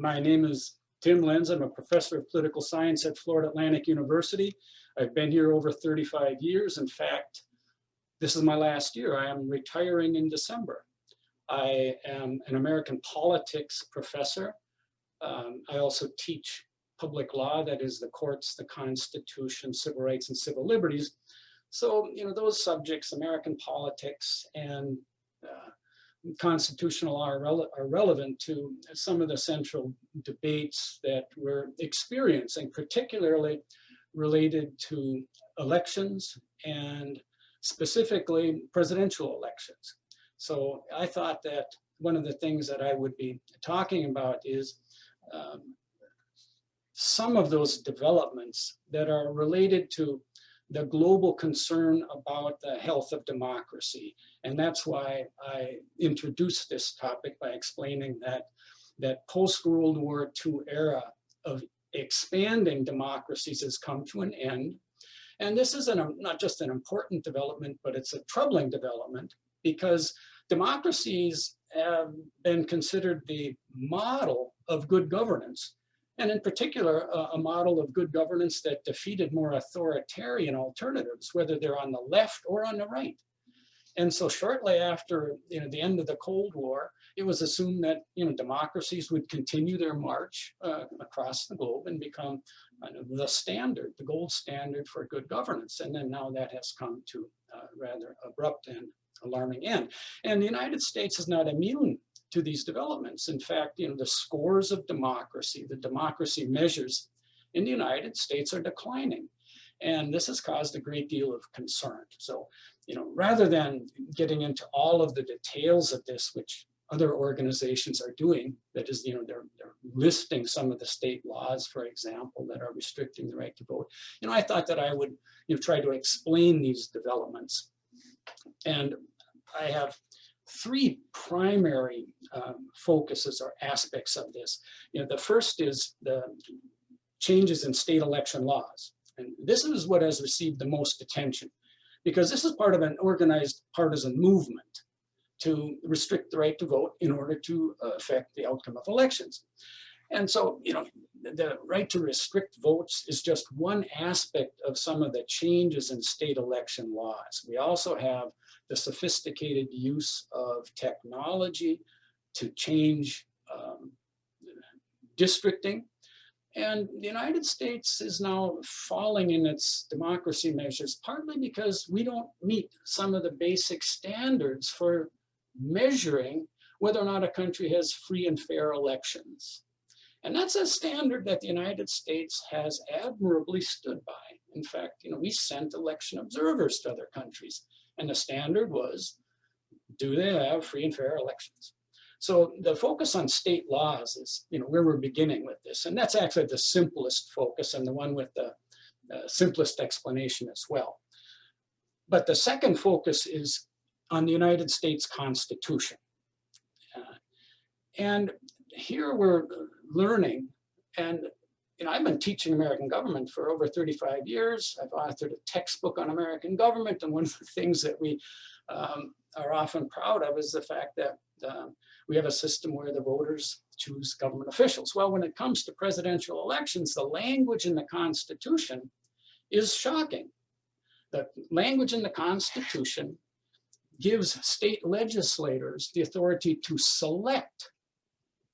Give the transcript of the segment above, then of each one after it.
My name is Tim Lenz. I'm a professor of political science at Florida Atlantic University. I've been here over 35 years. In fact, this is my last year. I am retiring in December. I am an American politics professor. I also teach public law, that is the courts, the Constitution, civil rights, and civil liberties. So, those subjects, American politics and constitutional law are relevant to some of the central debates that we're experiencing, particularly related to elections and specifically presidential elections. So I thought that one of the things that I would be talking about is some of those developments that are related to the global concern about the health of democracy. And that's why I introduced this topic by explaining that post-World War II era of expanding democracies has come to an end. And this is not just an important development, but it's a troubling development because democracies have been considered the model of good governance. And in particular, a model of good governance that defeated more authoritarian alternatives, whether they're on the left or on the right. And so shortly after the end of the Cold War, it was assumed that democracies would continue their march across the globe and become the standard, the gold standard for good governance. And then now that has come to a rather abrupt and alarming end. And the United States is not immune to these developments. In fact, the scores of democracy, the democracy measures in the United States are declining. And this has caused a great deal of concern. So, rather than getting into all of the details of this, which other organizations are doing, that is, they're listing some of the state laws, for example, that are restricting the right to vote. I thought that I would try to explain these developments. And I have three primary focuses or aspects of this. The first is the changes in state election laws. And this is what has received the most attention because this is part of an organized partisan movement to restrict the right to vote in order to affect the outcome of elections. And so, the right to restrict votes is just one aspect of some of the changes in state election laws. We also have the sophisticated use of technology to change districting. And the United States is now falling in its democracy measures, partly because we don't meet some of the basic standards for measuring whether or not a country has free and fair elections. And that's a standard that the United States has admirably stood by. In fact, we sent election observers to other countries. And the standard was, do they have free and fair elections? So the focus on state laws is, where we're beginning with this. And that's actually the simplest focus and the one with the simplest explanation as well. But the second focus is on the United States Constitution. And here we're learning, and I've been teaching American government for over 35 years. I've authored a textbook on American government, and one of the things that we are often proud of is the fact that we have a system where the voters choose government officials. Well, when it comes to presidential elections, the language in the Constitution is shocking. The language in the Constitution gives state legislators the authority to select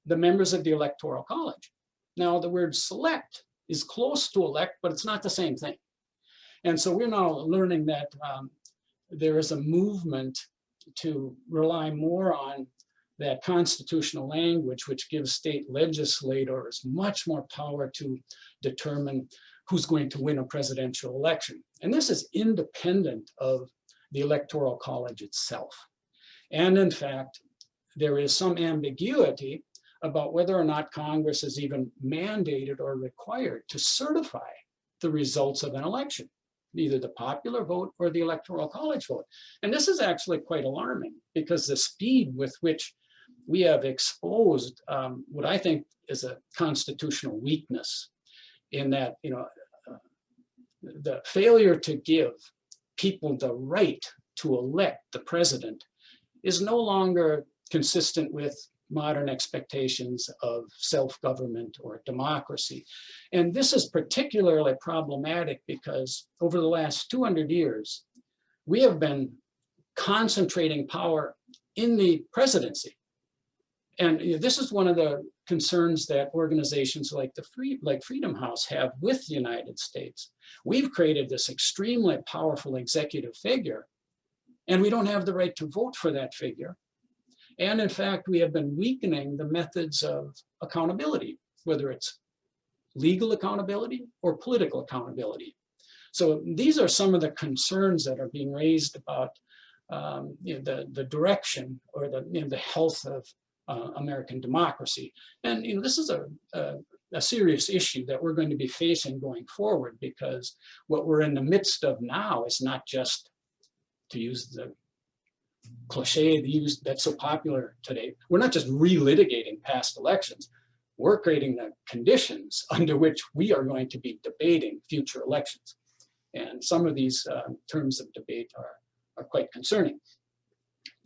the members of the Electoral College. Now, the word select is close to elect, but it's not the same thing. And so we're now learning that there is a movement to rely more on that constitutional language, which gives state legislators much more power to determine who's going to win a presidential election. And this is independent of the Electoral College itself. And in fact, there is some ambiguity about whether or not Congress is even mandated or required to certify the results of an election, either the popular vote or the Electoral College vote. And this is actually quite alarming because the speed with which we have exposed what I think is a constitutional weakness in that, the failure to give people the right to elect the president is no longer consistent with modern expectations of self-government or democracy. And this is particularly problematic because over the last 200 years, we have been concentrating power in the presidency. And this is one of the concerns that organizations like Freedom House have with the United States. We've created this extremely powerful executive figure, and we don't have the right to vote for that figure. And in fact, we have been weakening the methods of accountability, whether it's legal accountability or political accountability. So these are some of the concerns that are being raised about the direction or the health of American democracy. And this is a serious issue that we're going to be facing going forward, because what we're in the midst of now is not just, to use the cliche that's so popular today, we're not just relitigating past elections. We're creating the conditions under which we are going to be debating future elections. And some of these terms of debate are quite concerning.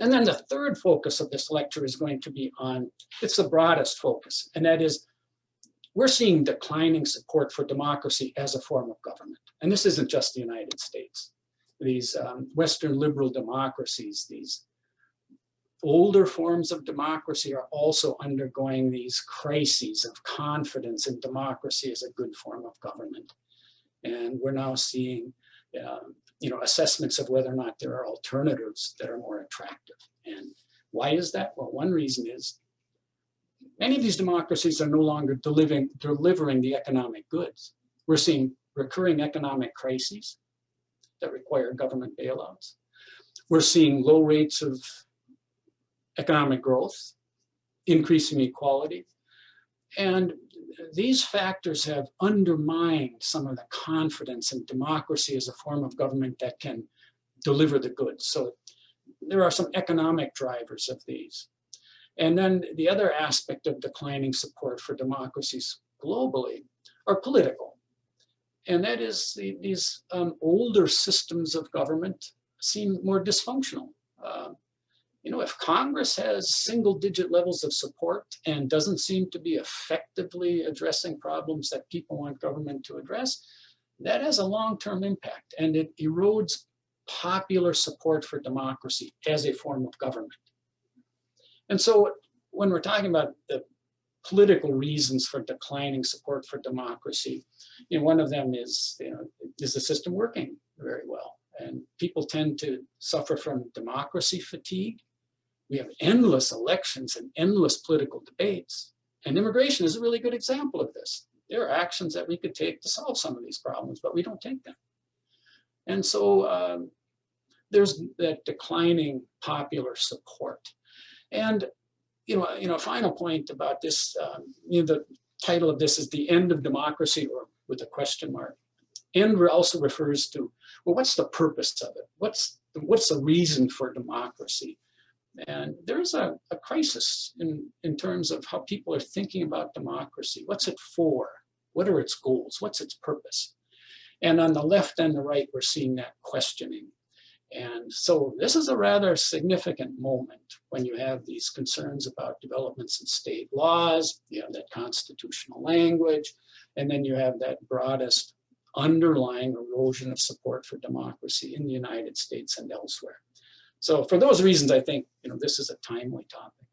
And then the third focus of this lecture is going to be on, it's the broadest focus, and that is, we're seeing declining support for democracy as a form of government. And this isn't just the United States. These Western liberal democracies, these older forms of democracy, are also undergoing these crises of confidence in democracy as a good form of government. And we're now seeing assessments of whether or not there are alternatives that are more attractive. And why is that? Well, one reason is many of these democracies are no longer delivering the economic goods. We're seeing recurring economic crises that require government bailouts. We're seeing low rates of economic growth, increasing inequality. And these factors have undermined some of the confidence in democracy as a form of government that can deliver the goods. So there are some economic drivers of these. And then the other aspect of declining support for democracies globally are political. And that is these older systems of government seem more dysfunctional. If Congress has single-digit levels of support and doesn't seem to be effectively addressing problems that people want government to address, that has a long-term impact, and it erodes popular support for democracy as a form of government. And so when we're talking about the political reasons for declining support for democracy, one of them is the system working very well? And people tend to suffer from democracy fatigue. We have endless elections and endless political debates. And immigration is a really good example of this. There are actions that we could take to solve some of these problems, but we don't take them. And so there's that declining popular support. And a final point about this, the title of this is The End of Democracy, or with a question mark. End also refers to, well, what's the purpose of it? What's the reason for democracy? And there's a crisis in terms of how people are thinking about democracy. What's it for? What are its goals? What's its purpose? And on the left and the right, we're seeing that questioning. And so this is a rather significant moment when you have these concerns about developments in state laws, you have that constitutional language, and then you have that broadest underlying erosion of support for democracy in the United States and elsewhere. So for those reasons, I think this is a timely topic.